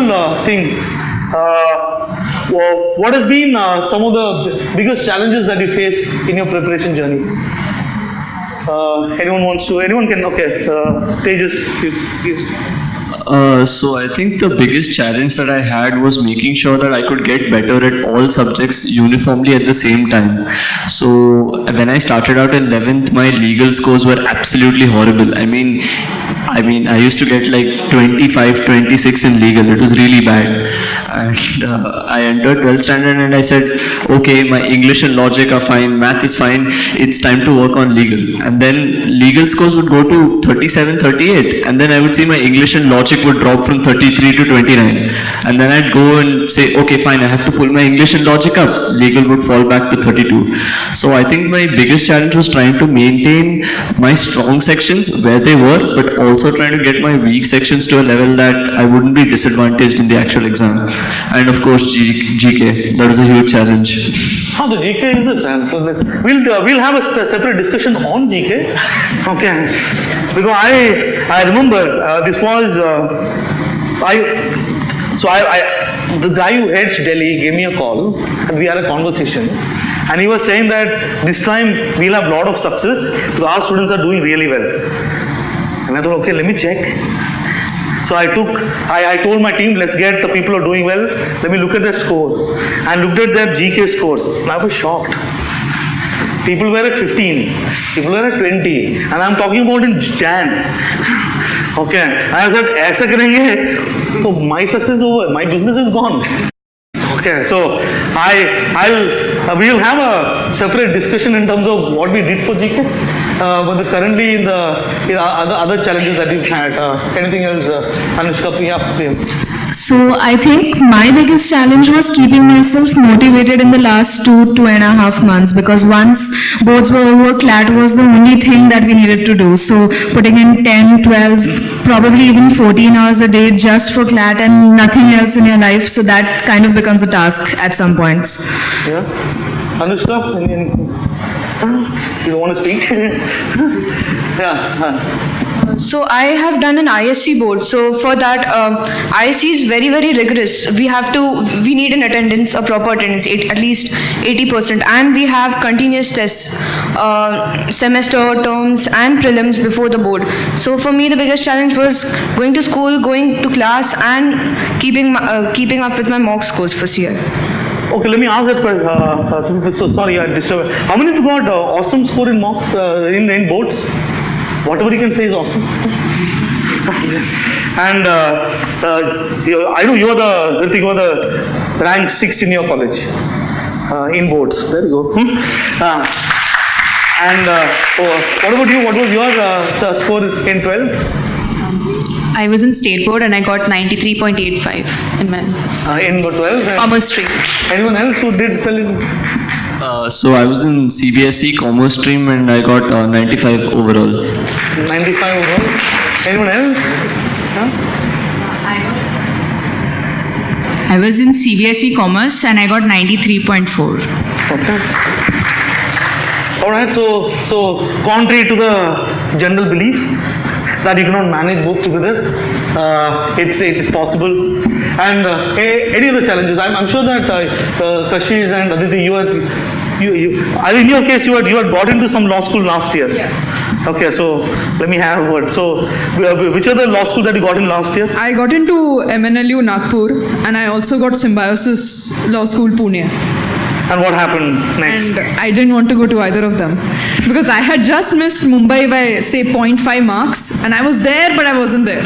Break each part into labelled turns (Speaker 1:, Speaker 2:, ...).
Speaker 1: small thing. What has been some of the biggest challenges that you faced in your preparation journey? Anyone can, okay. Tejas,
Speaker 2: So I think the biggest challenge that I had was making sure that I could get better at all subjects uniformly at the same time. So when I started out in 11th, my legal scores were absolutely horrible. I mean, I used to get like 25, 26 in legal. It was really bad. And I entered 12th standard and I said, okay, my English and logic are fine, math is fine, it's time to work on legal. And then legal scores would go to 37, 38. And then I would see my English and logic would drop from 33 to 29. And then I'd go and say, okay, fine, I have to pull my English and logic up. Legal would fall back to 32. So I think my biggest challenge was trying to maintain my strong sections where they were, but also trying to get my weak sections to a level that I wouldn't be disadvantaged in the actual exam. And of course, GK. That was a huge challenge.
Speaker 1: How the GK is a challenge. So we'll have a separate discussion on GK. Okay. Because I remember this was the guy who heads Delhi gave me a call and we had a conversation. And he was saying that this time we'll have a lot of success because our students are doing really well. And I thought, okay, let me check. So I told my team, let's get the people who are doing well, let me look at their score. And looked at their GK scores. And I was shocked. People were at 15, people were at 20. And I'm talking about in Jan. Okay. And I said, ऐसा करेंगे, so my success is over, my business is gone. Okay, so we'll have a separate discussion in terms of what we did for GK. But currently in the other challenges that we've had, anything else, Anoushka, Priyam?
Speaker 3: So I think my biggest challenge was keeping myself motivated in the last 2.5 months, because once boards were over, CLAT was the only thing that we needed to do. So putting in 10, 12, probably even 14 hours a day just for CLAT and nothing else in your life. So that kind of becomes a task at some points.
Speaker 1: Yeah. Anoushka, you don't want to speak? Yeah.
Speaker 4: So I have done an ISC board. So for that, ISC is very, very rigorous. We need an attendance, a proper attendance, at least 80%. And we have continuous tests, semester, terms, and prelims before the board. So for me, the biggest challenge was going to school, going to class, and keeping up with my mock scores for CL.
Speaker 1: Okay, let me ask that question. So sorry, I disturbed. How many of you got awesome score in mocks, in boards? Whatever you can say is awesome. And I know you are the rank 6 in your college in boards. There you go. And what about you? What was your score in 12?
Speaker 5: I was in state board and I got 93.85 in my
Speaker 1: in 12?
Speaker 5: commerce stream.
Speaker 1: Anyone else who did 12?
Speaker 2: So I was in CBSE commerce stream and I got 95 overall.
Speaker 1: 95 overall. Anyone else? Huh?
Speaker 5: I was in CBSE commerce and I got 93.4.
Speaker 1: Okay. All right. So contrary to the general belief that you cannot manage both together, it's possible. And any other challenges? I'm sure that Kashish and Aditi, in your case, you had got into some law school last year.
Speaker 4: Yeah.
Speaker 1: Okay, so let me have a word. So, which are the law schools that you got in last year?
Speaker 6: I got into MNLU Nagpur, and I also got Symbiosis Law School Pune.
Speaker 1: And what happened next?
Speaker 6: And I didn't want to go to either of them because I had just missed Mumbai by say 0.5 marks, and I was there but I wasn't there.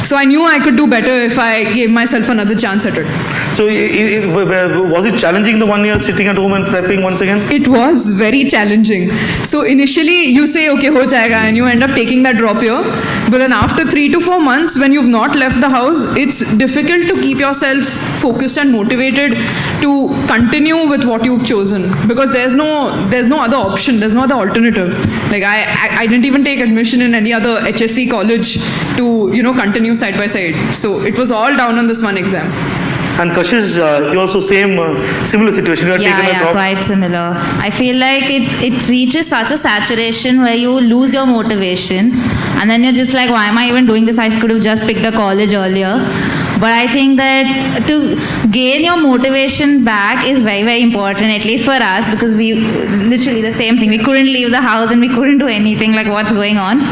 Speaker 6: So I knew I could do better if I gave myself another chance at it.
Speaker 1: So was it challenging the 1 year sitting at home and prepping once again?
Speaker 6: It was very challenging. So initially you say, okay, ho jayega, and you end up taking that drop year. But then after 3 to 4 months, when you've not left the house, it's difficult to keep yourself focused and motivated to continue with what you've chosen, because there's no other option, there's no other alternative. Like I didn't even take admission in any other HSC college to continue side by side. So it was all down on this one exam.
Speaker 1: And Kashish, you also similar situation. You had taken a drop.
Speaker 7: Quite similar. I feel like it reaches such a saturation where you lose your motivation, and then you're just like, why am I even doing this? I could have just picked a college earlier. But I think that to gain your motivation back is very, very important, at least for us, because we literally the same thing. We couldn't leave the house and we couldn't do anything, like what's going on.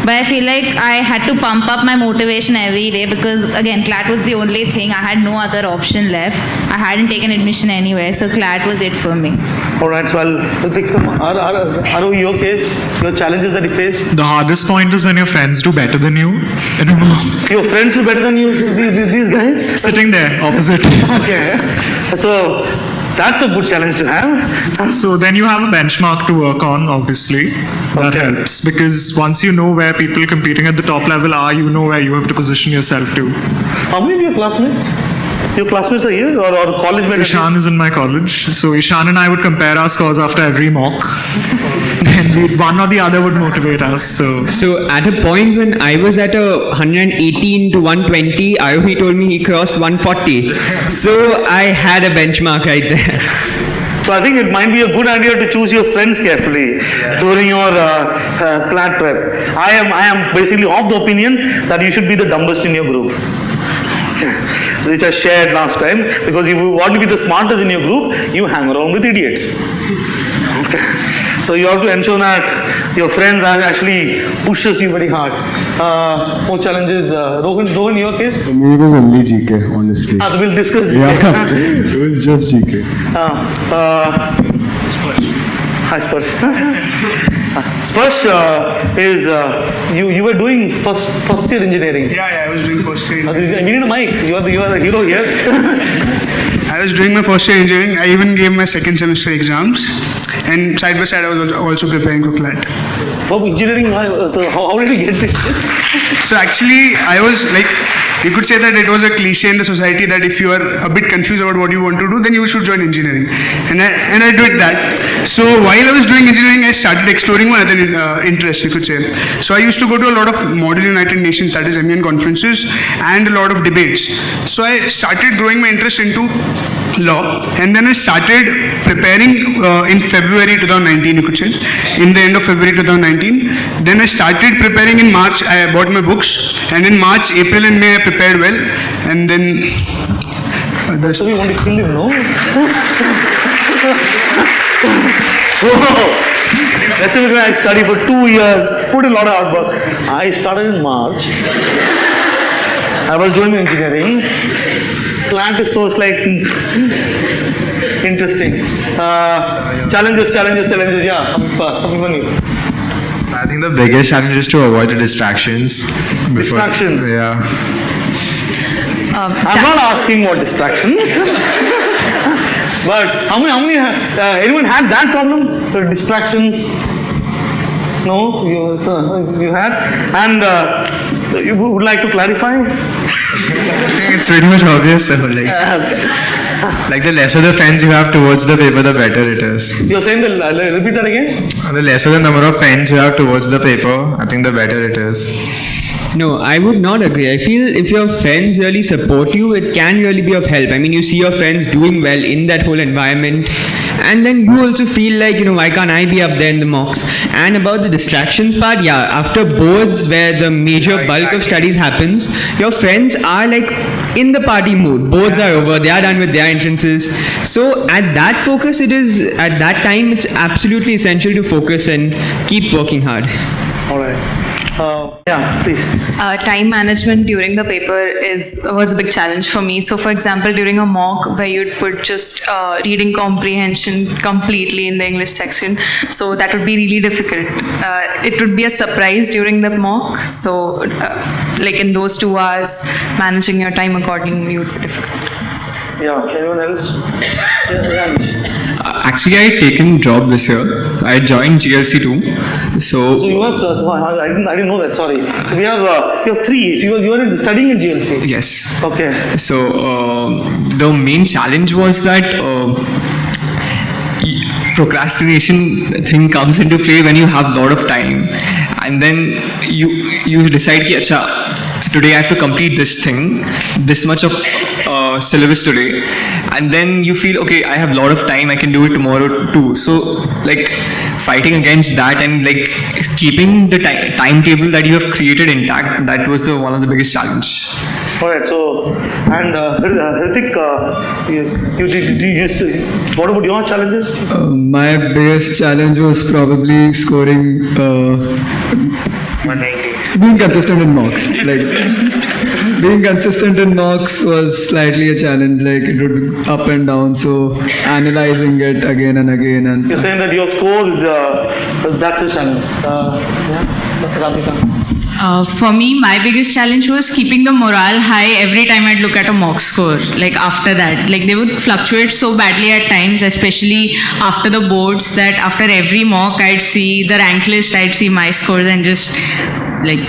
Speaker 7: But I feel like I had to pump up my motivation every day because, again, CLAT was the only thing. I had no other option left. I hadn't taken admission anywhere, so CLAT was it for me.
Speaker 1: All right, so I'll pick some. Aarohi, your case, your challenges that you faced.
Speaker 8: The hardest point is when your friends do better than you in a mock.
Speaker 1: Your friends do better than you, these guys?
Speaker 8: Sitting there, opposite.
Speaker 1: Okay. So, that's a good challenge to have.
Speaker 8: So then you have a benchmark to work on, obviously. That
Speaker 1: Okay.
Speaker 8: helps because once you know where people competing at the top level are, you know where you have to position yourself to.
Speaker 1: How many of your classmates? Your classmates are here or college mates?
Speaker 8: Eeshan is in my college. So Eeshan and I would compare our scores after every mock. Then one or the other would motivate us.
Speaker 9: So at a point when I was at a 118 to 120, Aarohi told me he crossed 140. So I had a benchmark right there.
Speaker 1: So I think it might be a good idea to choose your friends carefully during your CLAT prep. I am basically of the opinion that you should be the dumbest in your group. Which I shared last time, because if you want to be the smartest in your group, you hang around with idiots. Okay. So you have to ensure that your friends are actually pushes you very hard. More challenges. Rohan, your case?
Speaker 10: For me, it was only GK, honestly.
Speaker 1: We'll discuss.
Speaker 10: Yeah, it was just GK.
Speaker 1: Hi, Sparsh. Sparsh is you were doing first year engineering.
Speaker 11: Yeah, I was doing first year.
Speaker 1: We need a mic. You are the hero here.
Speaker 11: I was doing my first year engineering. I even gave my second semester exams, and side by side I was also preparing for CLAT.
Speaker 1: For engineering, how did you get this?
Speaker 11: So actually, I was like, you could say that it was a cliche in the society that if you are a bit confused about what you want to do, then you should join engineering. And I did that. So while I was doing engineering, I started exploring one other interest, you could say. So I used to go to a lot of Model United Nations, that is MEN conferences, and a lot of debates. So I started growing my interest into law, and then I started preparing in February 2019, you could say, in the end of February 2019. Then I started preparing in March. I bought my books, and in March, April and May I prepared well, and then
Speaker 1: So we want to kill him, no? So, basically I studied for 2 years, put a lot of hard work. I started in March. I was doing engineering. CLAT is so like interesting. Challenges, yeah. Abhimanyu.
Speaker 10: I think the biggest challenge is to avoid the distractions.
Speaker 1: Distractions?
Speaker 10: Yeah.
Speaker 1: I'm not asking what distractions. But how many anyone had that problem? The distractions? No? You had? And you would like to clarify?
Speaker 10: I think it's pretty much obvious. So like the lesser the friends you have towards the paper, the better it is.
Speaker 1: You're saying repeat that again?
Speaker 10: The lesser the number of friends you have towards the paper, I think the better it is.
Speaker 9: No, I would not agree. I feel if your friends really support you, it can really be of help. I mean, you see your friends doing well in that whole environment, and then you also feel like, why can't I be up there in the mocks? And about the distractions part, yeah, after boards where the major bulk of studies happens, your friends are like in the party mood. Boards are over, they are done with their entrances. So at that focus, at that time, it's absolutely essential to focus and keep working hard.
Speaker 1: All right. Yeah, please.
Speaker 5: Time management during the paper was a big challenge for me. So, for example, during a mock where you'd put just reading comprehension completely in the English section, so that would be really difficult. It would be a surprise during the mock. So, like in those 2 hours, managing your time accordingly would be difficult.
Speaker 1: Yeah, anyone else? Yeah.
Speaker 2: Actually, I had taken job this year. I joined GLC too.
Speaker 1: So you have, I didn't know that, sorry. We have, you have 3. So you are studying in GLC?
Speaker 2: Yes.
Speaker 1: Okay.
Speaker 2: So the main challenge was that procrastination thing comes into play when you have a lot of time, and then you decide ki, acha, today I have to complete this thing, this much of syllabus today, and then you feel, okay, I have a lot of time, I can do it tomorrow too. So like fighting against that and like keeping the timetable that you have created intact, that was one of the biggest challenge.
Speaker 1: Alright, so, and Hrithik, what about your challenges?
Speaker 12: My biggest challenge was probably scoring, being consistent in mocks. Like, being consistent in mocks was slightly a challenge, like it would be up and down, so analyzing it again and again. And
Speaker 1: You're saying that your score is, that's a challenge. Yeah, Radhika.
Speaker 13: For me, my biggest challenge was keeping the morale high every time I'd look at a mock score. Like after that, like they would fluctuate so badly at times, especially after the boards, that after every mock I'd see the rank list, I'd see my scores and just like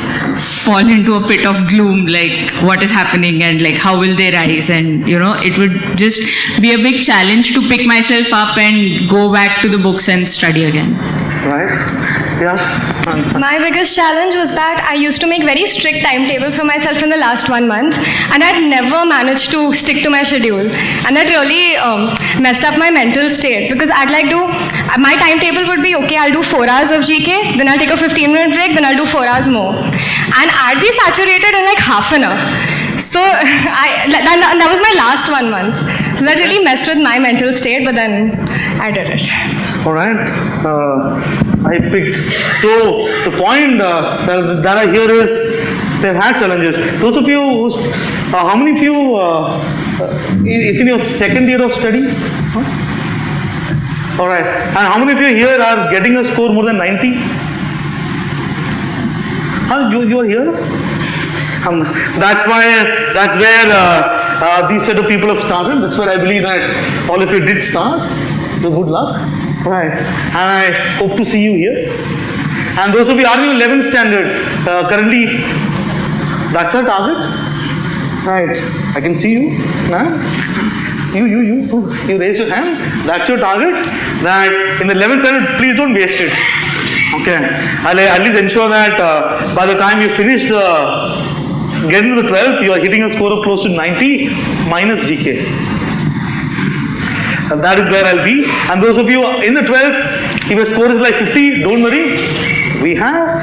Speaker 13: fall into a pit of gloom, like what is happening and like how will they rise, and you know, it would just be a big challenge to pick myself up and go back to the books and study again.
Speaker 1: Right? Yeah.
Speaker 14: My biggest challenge was that I used to make very strict timetables for myself in the last 1 month, and I'd never managed to stick to my schedule. And that really messed up my mental state, because I'd like to, my timetable would be, okay, I'll do 4 hours of GK, then I'll take a 15-minute break, then I'll do 4 hours more. And I'd be saturated in like half an hour. So that was my last 1 month. So that really messed with my mental state, but then I did it.
Speaker 1: All right. I picked. So the point that I hear is they've had challenges. Those of you, how many of you, it's in your second year of study? Huh? All right. And how many of you here are getting a score more than 90? Huh? You are here? That's where these set of people have started. That's where I believe that all of you did start. So good luck. Right. And I hope to see you here. And those of you are in 11th standard, currently, that's our target. Right. I can see you. Nah? You raise your hand. That's your target. That in the 11th standard, please don't waste it. Okay. I'll at least ensure that by the time you finish get into the 12th, you are hitting a score of close to 90 minus GK. And that is where I'll be. And those of you in the 12th, if your score is like 50, don't worry. We have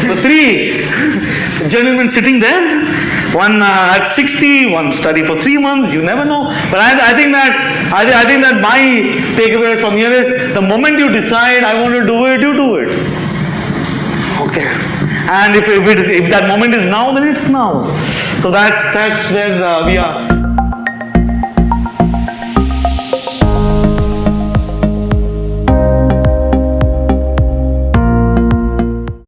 Speaker 1: the 3 gentlemen sitting there. One at 60, one study for 3 months. You never know. But I think that my takeaway from here is the moment you decide I want to do it, you do it. Okay. And if that moment is now, then it's now. So that's where we are.